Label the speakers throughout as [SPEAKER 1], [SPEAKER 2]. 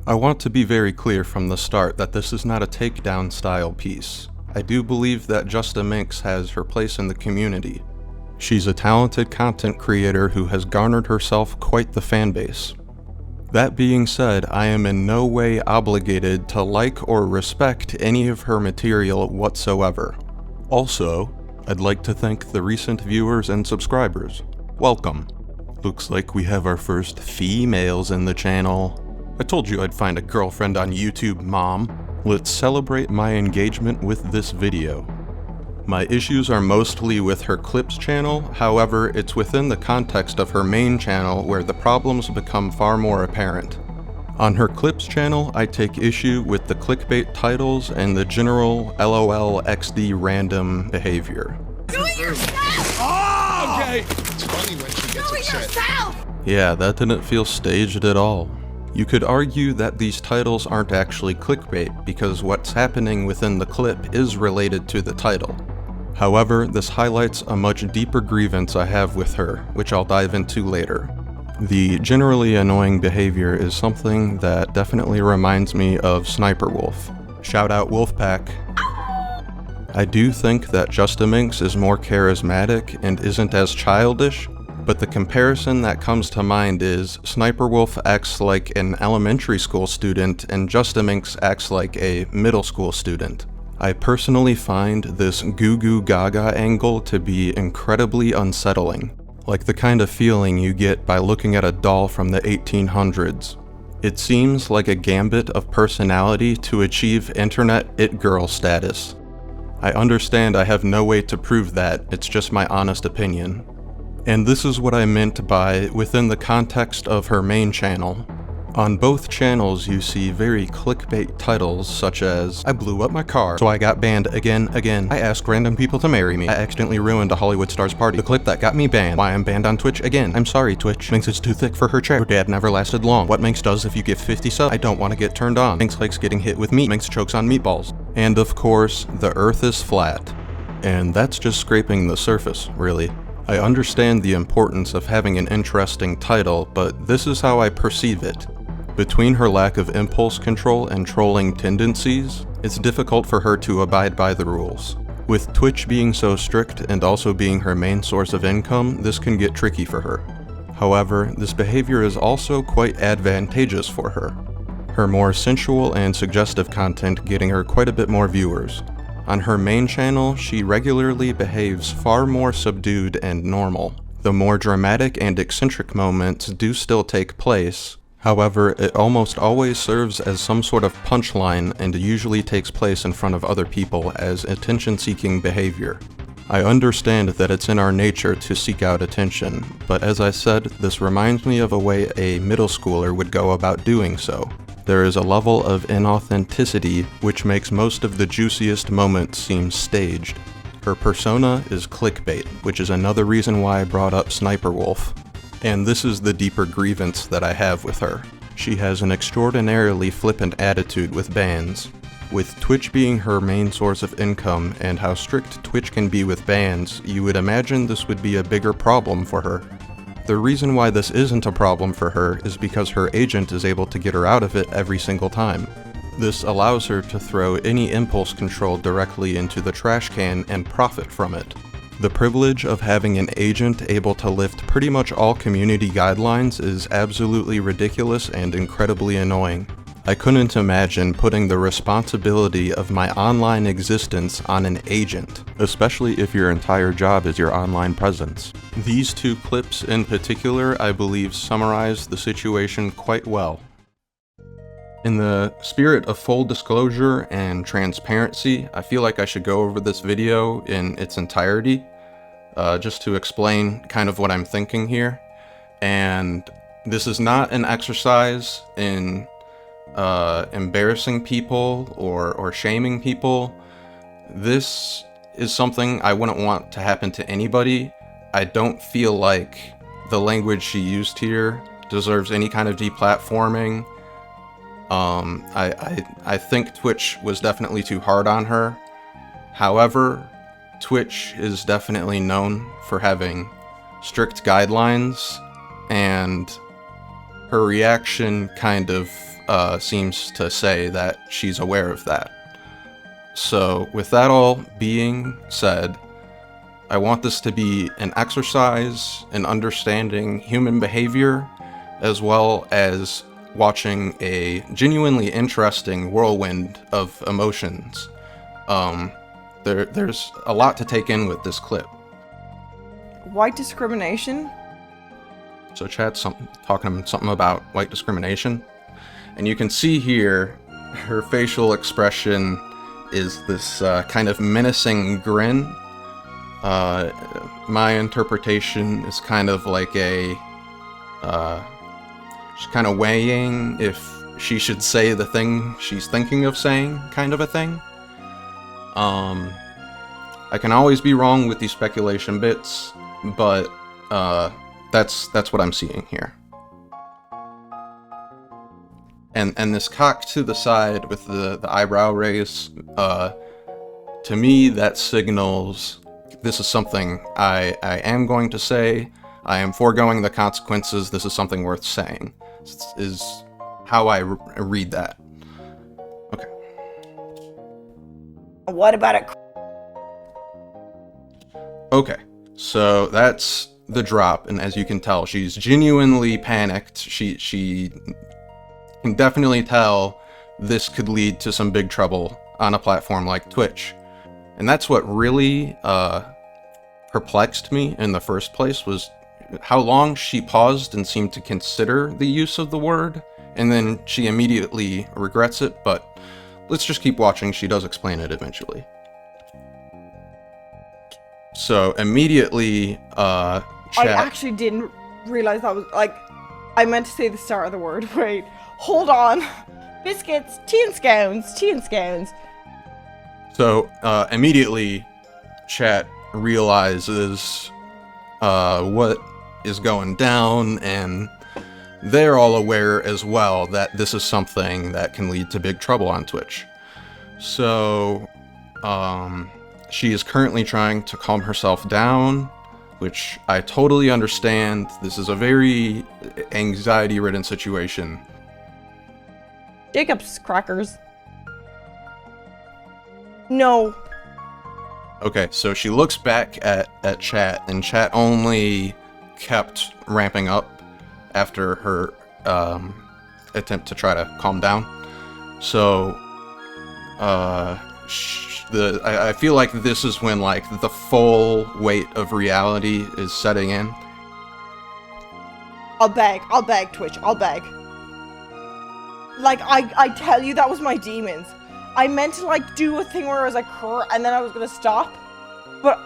[SPEAKER 1] I want to be very clear from the start that this is not a takedown style piece. I do believe that JustaMinx has her place in the community. She's a talented content creator who has garnered herself quite the fanbase. That being said, I am in no way obligated to like or respect any of her material whatsoever. Also, I'd like to thank the recent viewers and subscribers. Welcome. Looks like we have our first females in the channel. I told you I'd find a girlfriend on YouTube, Mom. Let's celebrate my engagement with this video. My issues are mostly with her clips channel, however, it's within the context of her main channel where the problems become far more apparent. On her clips channel, I take issue with the clickbait titles and the general LOL XD random behavior.
[SPEAKER 2] Do it yourself!
[SPEAKER 3] Oh! Okay. It's funny when she gets upset.
[SPEAKER 2] Yourself!
[SPEAKER 1] Yeah, that didn't feel staged at all. You could argue that these titles aren't actually clickbait because what's happening within the clip is related to the title. However, this highlights a much deeper grievance I have with her, which I'll dive into later. The generally annoying behavior is something that definitely reminds me of Sniper Wolf. Shout out Wolfpack. I do think that JustaMinx is more charismatic and isn't as childish, but the comparison that comes to mind is Sniper Wolf acts like an elementary school student and JustaMinx acts like a middle school student. I personally find this goo goo gaga angle to be incredibly unsettling, like the kind of feeling you get by looking at a doll from the 1800s. It seems like a gambit of personality to achieve internet it girl status. I understand I have no way to prove that, it's just my honest opinion. And this is what I meant by within the context of her main channel. On both channels you see very clickbait titles such as, I blew up my car, so I got banned again. I asked random people to marry me. I accidentally ruined a Hollywood star's party. The clip that got me banned. Why I'm banned on Twitch again. I'm sorry Twitch. Minx is too thick for her chair. Her dad never lasted long. What Minx does if you give 50 subs. I don't want to get turned on. Minx likes getting hit with meat. Minx chokes on meatballs. And of course, the earth is flat. And that's just scraping the surface, really. I understand the importance of having an interesting title, but this is how I perceive it. Between her lack of impulse control and trolling tendencies, it's difficult for her to abide by the rules. With Twitch being so strict and also being her main source of income, this can get tricky for her. However, this behavior is also quite advantageous for her. Her more sensual and suggestive content getting her quite a bit more viewers. On her main channel, she regularly behaves far more subdued and normal. The more dramatic and eccentric moments do still take place, however, it almost always serves as some sort of punchline and usually takes place in front of other people as attention-seeking behavior. I understand that it's in our nature to seek out attention, but as I said, this reminds me of a way a middle schooler would go about doing so. There is a level of inauthenticity which makes most of the juiciest moments seem staged. Her persona is clickbait, which is another reason why I brought up Sniper Wolf. And this is the deeper grievance that I have with her. She has an extraordinarily flippant attitude with bans. With Twitch being her main source of income and how strict Twitch can be with bans, you would imagine this would be a bigger problem for her. The reason why this isn't a problem for her is because her agent is able to get her out of it every single time. This allows her to throw any impulse control directly into the trash can and profit from it. The privilege of having an agent able to lift pretty much all community guidelines is absolutely ridiculous and incredibly annoying. I couldn't imagine putting the responsibility of my online existence on an agent, especially if your entire job is your online presence. These two clips in particular, I believe, summarize the situation quite well. In the spirit of full disclosure and transparency, I feel like I should go over this video in its entirety, just to explain kind of what I'm thinking here. And this is not an exercise in embarrassing people or shaming people. This is something I wouldn't want to happen to anybody. I don't feel like the language she used here deserves any kind of deplatforming. I think Twitch was definitely too hard on her. However, Twitch is definitely known for having strict guidelines, and her reaction kind of seems to say that she's aware of that. So, with that all being said, I want this to be an exercise in understanding human behavior, as well as watching a genuinely interesting whirlwind of emotions. There's a lot to take in with this clip.
[SPEAKER 2] White discrimination?
[SPEAKER 1] So chat's talking something about white discrimination. And you can see here, her facial expression is this kind of menacing grin. My interpretation is kind of like she's kind of weighing if she should say the thing she's thinking of saying, kind of a thing. I can always be wrong with these speculation bits, but that's what I'm seeing here. And this cock to the side with the eyebrow raise, to me that signals this is something I am going to say. I am foregoing the consequences. This is something worth saying. Is how I read that. Okay.
[SPEAKER 2] What about it?
[SPEAKER 1] Okay, so that's the drop, and as you can tell, she's genuinely panicked. She can definitely tell this could lead to some big trouble on a platform like Twitch. And that's what really perplexed me in the first place, was how long she paused and seemed to consider the use of the word, and then she immediately regrets it, but let's just keep watching. She does explain it eventually. So immediately, chat...
[SPEAKER 2] I actually didn't realize that was, like, I meant to say the start of the word. Wait, hold on. Biscuits, tea and scones.
[SPEAKER 1] So, immediately, chat realizes what is going down, and they're all aware as well that this is something that can lead to big trouble on Twitch. So, she is currently trying to calm herself down, which I totally understand. This is a very anxiety-ridden situation.
[SPEAKER 2] Jacob's crackers. No.
[SPEAKER 1] Okay, so she looks back at chat, and chat only kept ramping up after her attempt to try to calm down. So, I feel like this is when, like, the full weight of reality is setting in.
[SPEAKER 2] I'll beg, Twitch, I'll beg. Like, I tell you, that was my demons. I meant to, like, do a thing where I was like, and then I was gonna stop, but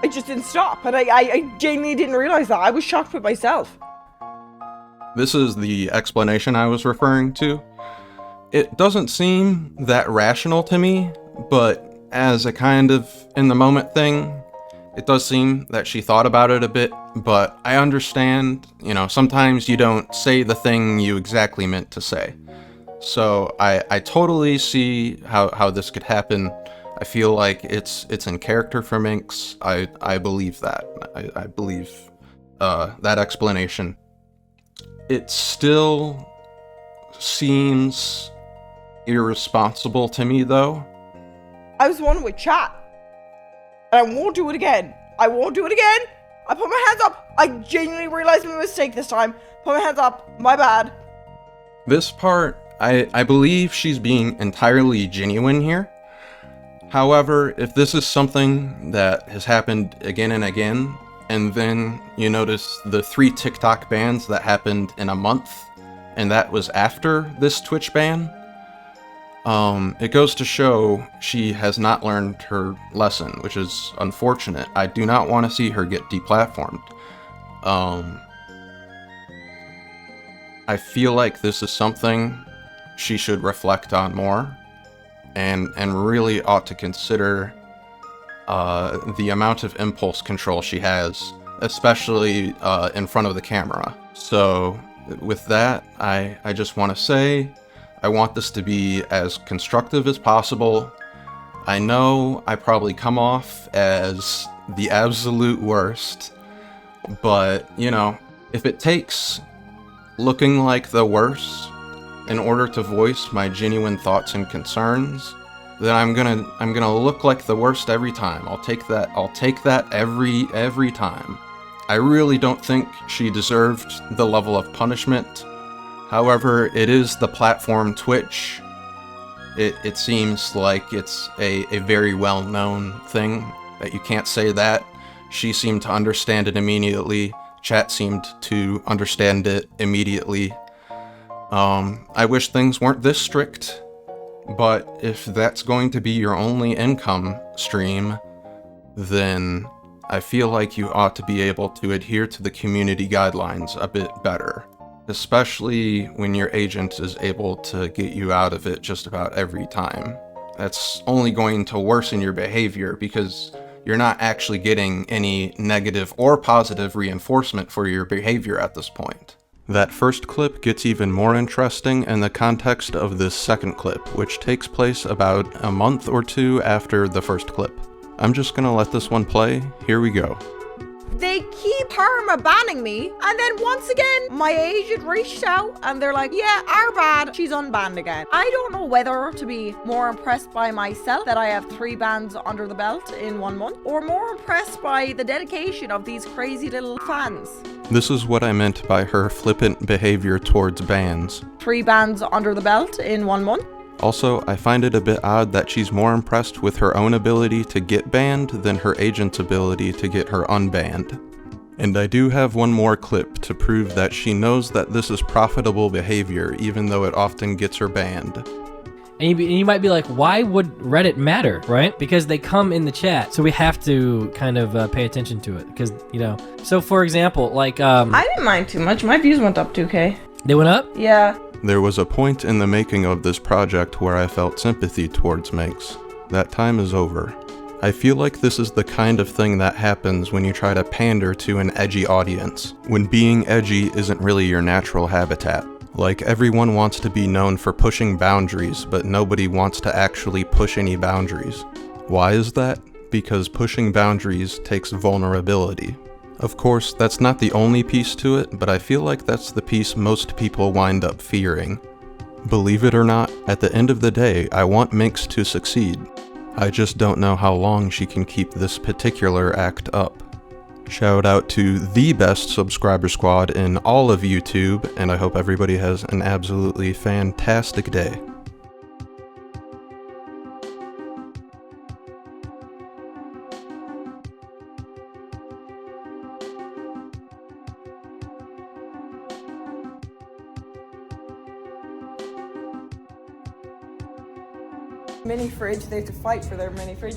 [SPEAKER 2] I just didn't stop, and I genuinely didn't realize that. I was shocked with myself.
[SPEAKER 1] This is the explanation I was referring to. It doesn't seem that rational to me, but as a kind of in-the-moment thing, it does seem that she thought about it a bit, but I understand, you know, sometimes you don't say the thing you exactly meant to say. So I totally see how this could happen. I feel like it's in character for Minx. I believe that. I believe that explanation. It still seems irresponsible to me, though.
[SPEAKER 2] I was one with chat, and I won't do it again. I put my hands up. I genuinely realized my mistake this time. Put my hands up. My bad.
[SPEAKER 1] This part, I believe she's being entirely genuine here. However, if this is something that has happened again and again, and then you notice the 3 TikTok bans that happened in a month, and that was after this Twitch ban, it goes to show she has not learned her lesson, which is unfortunate. I do not want to see her get deplatformed. I feel like this is something she should reflect on more, and really ought to consider the amount of impulse control she has, especially in front of the camera. So with that, I just want to say, I want this to be as constructive as possible. I know I probably come off as the absolute worst, but, you know, if it takes looking like the worst in order to voice my genuine thoughts and concerns, then I'm gonna look like the worst every time. I'll take that every time. I really don't think she deserved the level of punishment. However, it is the platform Twitch. It seems like it's a very well-known thing that you can't say that. She seemed to understand it immediately. Chat seemed to understand it immediately. I wish things weren't this strict, but if that's going to be your only income stream, then I feel like you ought to be able to adhere to the community guidelines a bit better, especially when your agent is able to get you out of it just about every time. That's only going to worsen your behavior because you're not actually getting any negative or positive reinforcement for your behavior at this point. That first clip gets even more interesting in the context of this second clip, which takes place about a month or two after the first clip. I'm just gonna let this one play. Here we go.
[SPEAKER 2] They keep perma banning me, and then once again, my agent reached out and they're like, yeah, our bad, she's unbanned again. I don't know whether to be more impressed by myself that I have 3 bans under the belt in 1 month, or more impressed by the dedication of these crazy little fans.
[SPEAKER 1] This is what I meant by her flippant behavior towards bans.
[SPEAKER 2] 3 bans under the belt in 1 month.
[SPEAKER 1] Also, I find it a bit odd that she's more impressed with her own ability to get banned than her agent's ability to get her unbanned. And I do have one more clip to prove that she knows that this is profitable behavior, even though it often gets her banned.
[SPEAKER 4] And you might be like, why would Reddit matter, right? Because they come in the chat, so we have to kind of pay attention to it. Because, you know, so for example, like...
[SPEAKER 2] I didn't mind too much. My views went up 2K.
[SPEAKER 4] They went up?
[SPEAKER 2] Yeah.
[SPEAKER 1] There was a point in the making of this project where I felt sympathy towards Minx. That time is over. I feel like this is the kind of thing that happens when you try to pander to an edgy audience, when being edgy isn't really your natural habitat. Like, everyone wants to be known for pushing boundaries, but nobody wants to actually push any boundaries. Why is that? Because pushing boundaries takes vulnerability. Of course, that's not the only piece to it, but I feel like that's the piece most people wind up fearing. Believe it or not, at the end of the day, I want Minx to succeed. I just don't know how long she can keep this particular act up. Shout out to the best subscriber squad in all of YouTube, and I hope everybody has an absolutely fantastic day.
[SPEAKER 2] Mini fridge, they have to fight for their mini fridge.